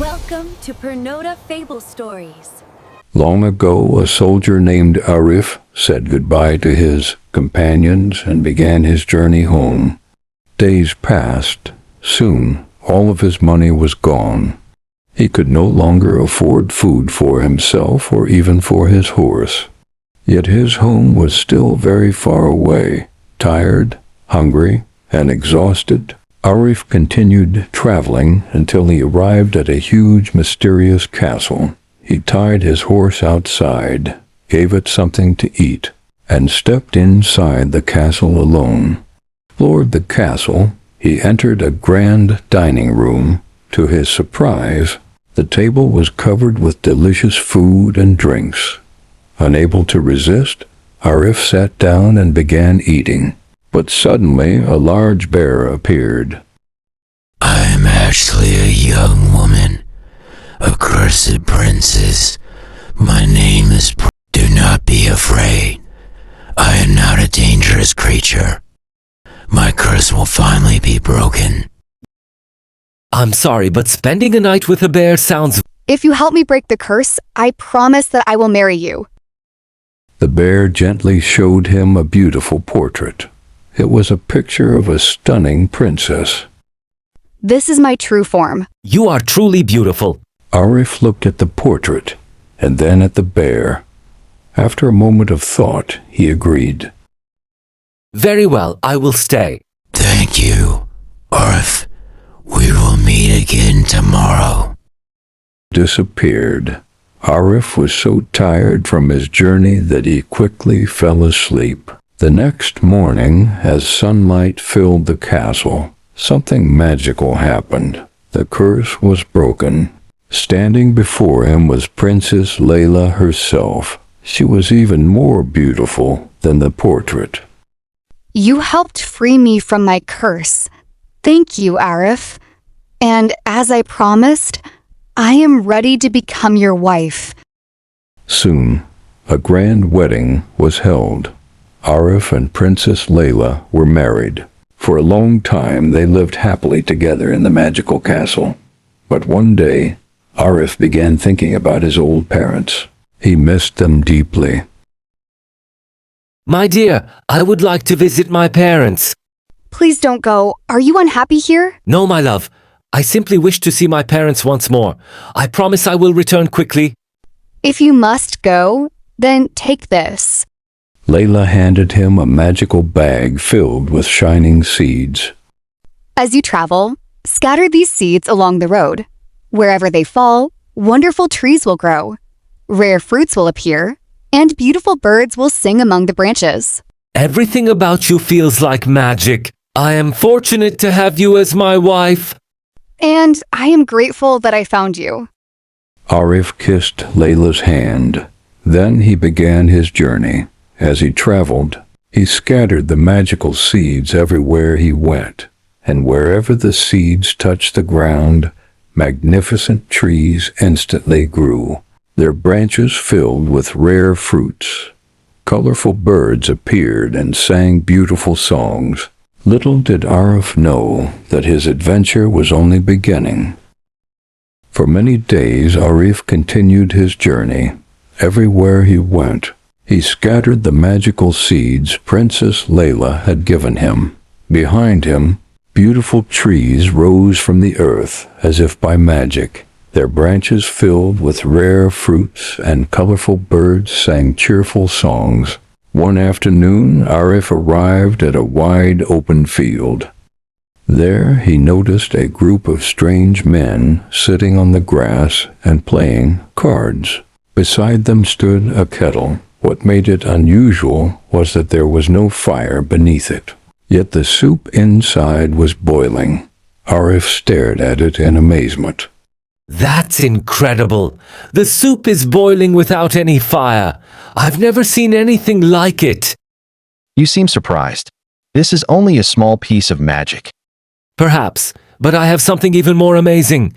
Welcome to Pernota Fable Stories. Long ago, a soldier named Arif said goodbye to his companions and began his journey home. Days passed. Soon, all of his money was gone. He could no longer afford food for himself or even for his horse. Yet his home was still very far away. Tired, hungry, and exhausted, Arif continued traveling until he arrived at a huge, mysterious castle. He tied his horse outside, gave it something to eat, and stepped inside the castle alone. Explored the castle, he entered a grand dining room. To his surprise, the table was covered with delicious food and drinks. Unable to resist, Arif sat down and began eating. But suddenly a large bear appeared. I am actually a young woman, a cursed princess. My name is Do not be afraid. I am not a dangerous creature. My curse will finally be broken. I'm sorry, but spending a night with a bear sounds... If you help me break the curse, I promise that I will marry you. The bear gently showed him a beautiful portrait. It was a picture of a stunning princess. This is my true form. You are truly beautiful. Arif looked at the portrait and then at the bear. After a moment of thought, he agreed. Very well, I will stay. Thank you, Arif. We will meet again tomorrow. Disappeared. Arif was so tired from his journey that he quickly fell asleep. The next morning, as sunlight filled the castle, something magical happened. The curse was broken. Standing before him was Princess Layla herself. She was even more beautiful than the portrait. You helped free me from my curse. Thank you, Arif. And as I promised, I am ready to become your wife. Soon, a grand wedding was held. Arif and Princess Layla were married. For a long time they lived happily together in the magical castle. But one day, Arif began thinking about his old parents. He missed them deeply. My dear, I would like to visit my parents. Please don't go. Are you unhappy here? No, my love. I simply wish to see my parents once more. I promise I will return quickly. If you must go, then take this. Layla handed him a magical bag filled with shining seeds. As you travel, scatter these seeds along the road. Wherever they fall, wonderful trees will grow. Rare fruits will appear, and beautiful birds will sing among the branches. Everything about you feels like magic. I am fortunate to have you as my wife. And I am grateful that I found you. Arif kissed Layla's hand. Then he began his journey. As he traveled, he scattered the magical seeds everywhere he went, and wherever the seeds touched the ground, magnificent trees instantly grew, their branches filled with rare fruits. Colorful birds appeared and sang beautiful songs. Little did Arif know that his adventure was only beginning. For many days Arif continued his journey. Everywhere he went, he scattered the magical seeds Princess Layla had given him. Behind him, beautiful trees rose from the earth as if by magic. Their branches filled with rare fruits and colorful birds sang cheerful songs. One afternoon, Arif arrived at a wide open field. There he noticed a group of strange men sitting on the grass and playing cards. Beside them stood a kettle. What made it unusual was that there was no fire beneath it. Yet the soup inside was boiling. Arif stared at it in amazement. That's incredible. The soup is boiling without any fire. I've never seen anything like it. You seem surprised. This is only a small piece of magic. Perhaps, but I have something even more amazing.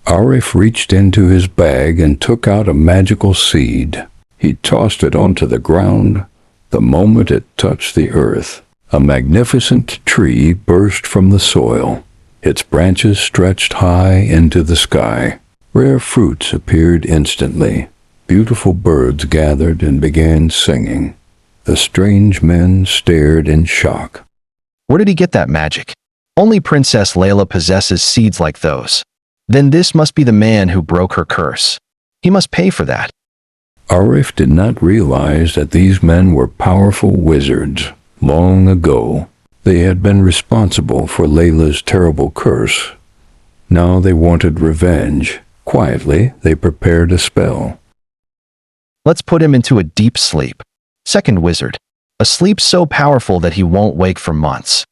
Arif reached into his bag and took out a magical seed. He tossed it onto the ground. The moment it touched the earth, a magnificent tree burst from the soil. Its branches stretched high into the sky. Rare fruits appeared instantly. Beautiful birds gathered and began singing. The strange men stared in shock. Where did he get that magic? Only Princess Layla possesses seeds like those. Then this must be the man who broke her curse. He must pay for that. Arif did not realize that these men were powerful wizards. Long ago, they had been responsible for Layla's terrible curse. Now they wanted revenge. Quietly, they prepared a spell. Let's put him into a deep sleep. Second wizard. A sleep so powerful that he won't wake for months.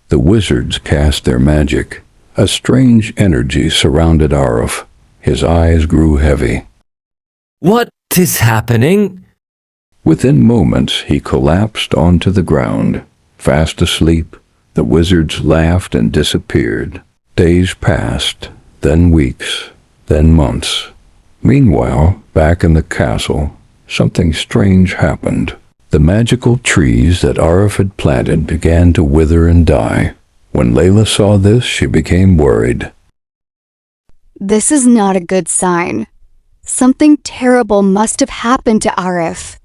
The wizards cast their magic. A strange energy surrounded Arif. His eyes grew heavy. What is happening? Within moments, he collapsed onto the ground. Fast asleep, the wizards laughed and disappeared. Days passed, then weeks, then months. Meanwhile, back in the castle, something strange happened. The magical trees that Arif had planted began to wither and die. When Layla saw this, she became worried. This is not a good sign. Something terrible must have happened to Arif.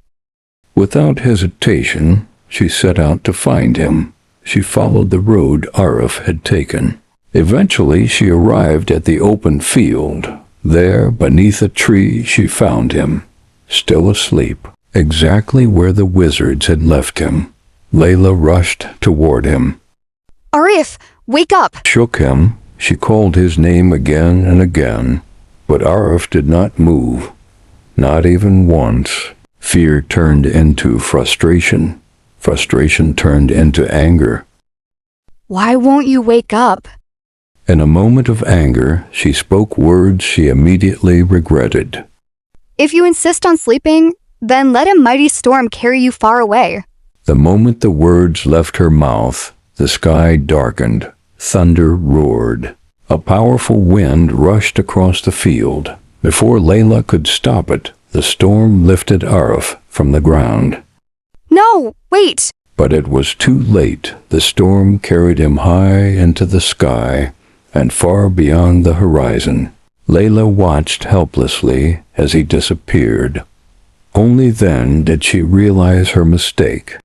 Without hesitation, she set out to find him. She followed the road Arif had taken. Eventually, she arrived at the open field. There, beneath a tree, she found him, still asleep, exactly where the wizards had left him. Layla rushed toward him. Arif, wake up! Shook him. She called his name again and again, but Arif did not move, not even once. Fear turned into frustration. Frustration turned into anger. Why won't you wake up? In a moment of anger, she spoke words she immediately regretted. If you insist on sleeping, then let a mighty storm carry you far away. The moment the words left her mouth, the sky darkened. Thunder roared. A powerful wind rushed across the field. Before Layla could stop it, the storm lifted Arif from the ground. No, wait! But it was too late. The storm carried him high into the sky and far beyond the horizon. Layla watched helplessly as he disappeared. Only then did she realize her mistake.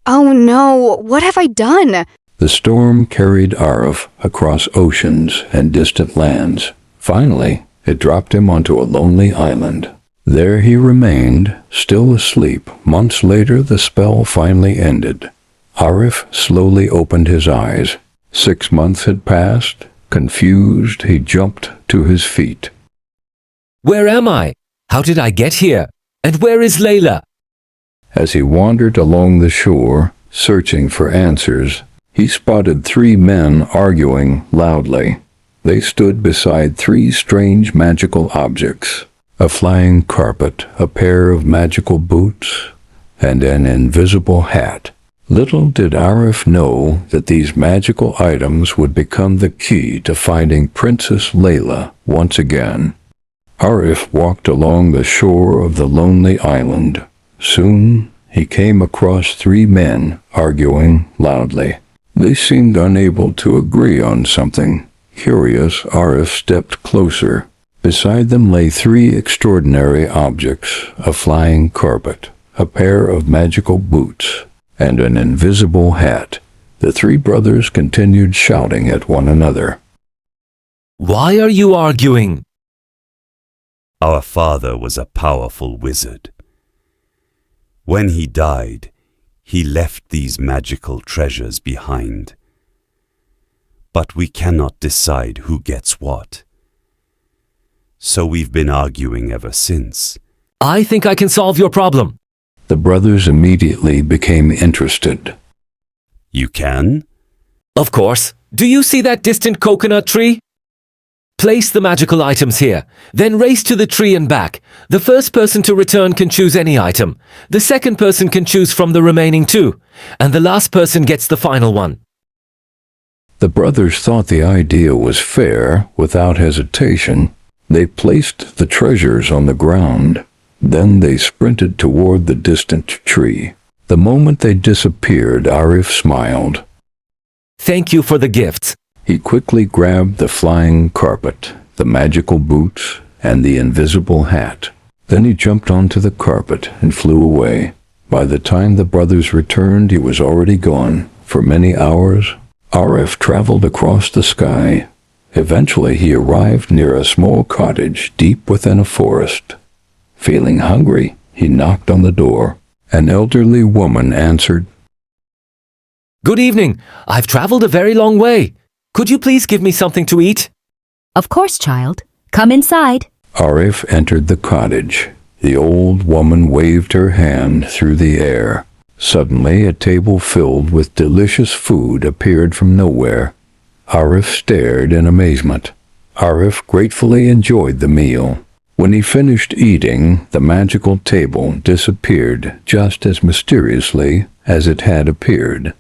Oh no, what have I done? The storm carried Arif across oceans and distant lands. Finally, it dropped him onto a lonely island. There he remained, still asleep. Months later, the spell finally ended. Arif slowly opened his eyes. 6 months had passed. Confused, he jumped to his feet. Where am I? How did I get here? And where is Layla? As he wandered along the shore, searching for answers, he spotted 3 men arguing loudly. They stood beside 3 strange magical objects: a flying carpet, a pair of magical boots, and an invisible hat. Little did Arif know that these magical items would become the key to finding Princess Layla once again. Arif walked along the shore of the lonely island. Soon, he came across 3 men arguing loudly. They seemed unable to agree on something. Curious, Arif stepped closer. Beside them lay 3 extraordinary objects: a flying carpet, a pair of magical boots, and an invisible hat. The 3 brothers continued shouting at one another. Why are you arguing? Our father was a powerful wizard. When he died, he left these magical treasures behind. But we cannot decide who gets what. So we've been arguing ever since. I think I can solve your problem. The brothers immediately became interested. You can? Of course. Do you see that distant coconut tree? Place the magical items here, then race to the tree and back. The first person to return can choose any item. The second person can choose from the remaining 2, and the last person gets the final one. The brothers thought the idea was fair. Without hesitation, they placed the treasures on the ground. Then they sprinted toward the distant tree. The moment they disappeared, Arif smiled. Thank you for the gifts. He quickly grabbed the flying carpet, the magical boots, and the invisible hat. Then he jumped onto the carpet and flew away. By the time the brothers returned, he was already gone. For many hours, Arif traveled across the sky. Eventually, he arrived near a small cottage deep within a forest. Feeling hungry, he knocked on the door. An elderly woman answered. Good evening. I've traveled a very long way. Could you please give me something to eat? Of course, child. Come inside. Arif entered the cottage. The old woman waved her hand through the air. Suddenly, a table filled with delicious food appeared from nowhere. Arif stared in amazement. Arif gratefully enjoyed the meal. When he finished eating, the magical table disappeared just as mysteriously as it had appeared.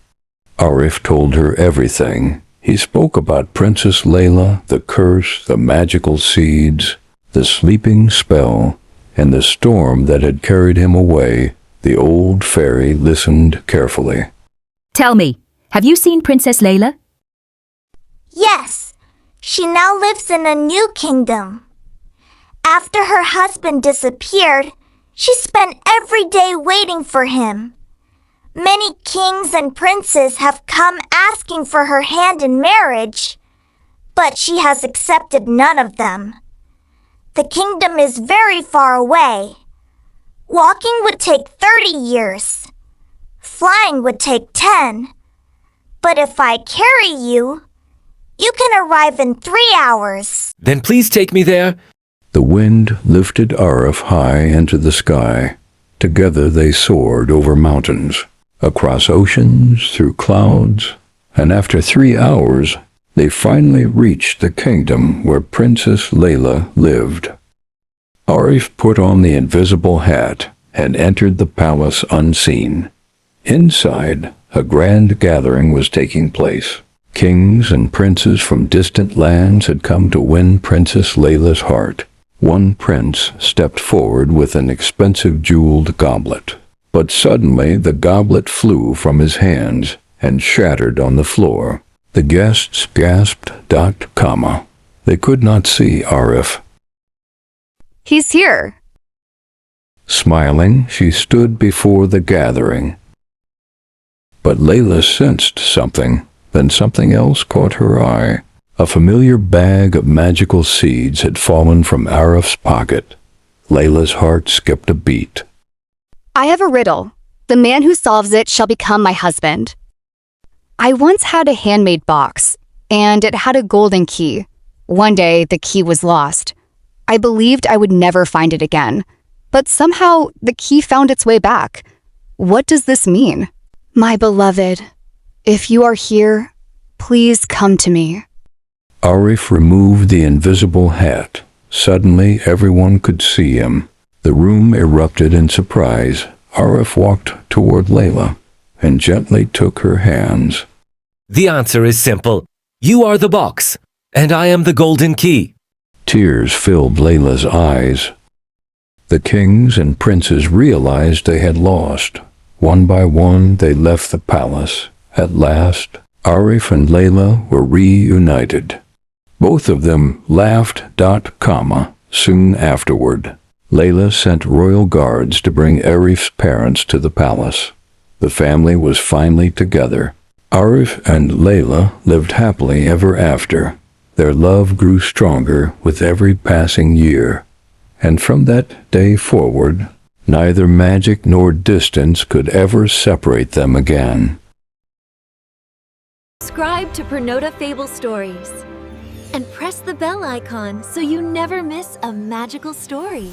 Arif told her everything. He spoke about Princess Layla, the curse, the magical seeds, the sleeping spell, and the storm that had carried him away. The old fairy listened carefully. Tell me, have you seen Princess Layla? Yes, she now lives in a new kingdom. After her husband disappeared, she spent every day waiting for him. Many kings and princes have come asking for her hand in marriage, but she has accepted none of them. The kingdom is very far away. Walking would take 30 years. Flying would take 10. But if I carry you, you can arrive in 3 hours. Then please take me there. The wind lifted Arif high into the sky. Together they soared over mountains, across oceans, through clouds, and after 3 hours, they finally reached the kingdom where Princess Layla lived. Arif put on the invisible hat and entered the palace unseen. Inside, a grand gathering was taking place. Kings and princes from distant lands had come to win Princess Layla's heart. One prince stepped forward with an expensive jeweled goblet. But suddenly the goblet flew from his hands and shattered on the floor. The guests gasped, comma. They could not see Arif. He's here. Smiling, she stood before the gathering. But Layla sensed something. Then something else caught her eye. A familiar bag of magical seeds had fallen from Arif's pocket. Layla's heart skipped a beat. I have a riddle. The man who solves it shall become my husband. I once had a handmade box, and it had a golden key. One day, the key was lost. I believed I would never find it again, but somehow the key found its way back. What does this mean? My beloved, if you are here, please come to me. Arif removed the invisible hat. Suddenly, everyone could see him. The room erupted in surprise. Arif walked toward Layla and gently took her hands. The answer is simple. You are the box, and I am the golden key. Tears filled Layla's eyes. The kings and princes realized they had lost. One by one, they left the palace. At last, Arif and Layla were reunited. Both of them laughed, comma, soon afterward. Layla sent royal guards to bring Arif's parents to the palace. The family was finally together. Arif and Layla lived happily ever after. Their love grew stronger with every passing year. And from that day forward, neither magic nor distance could ever separate them again. Subscribe to Pernota Fable Stories and press the bell icon so you never miss a magical story.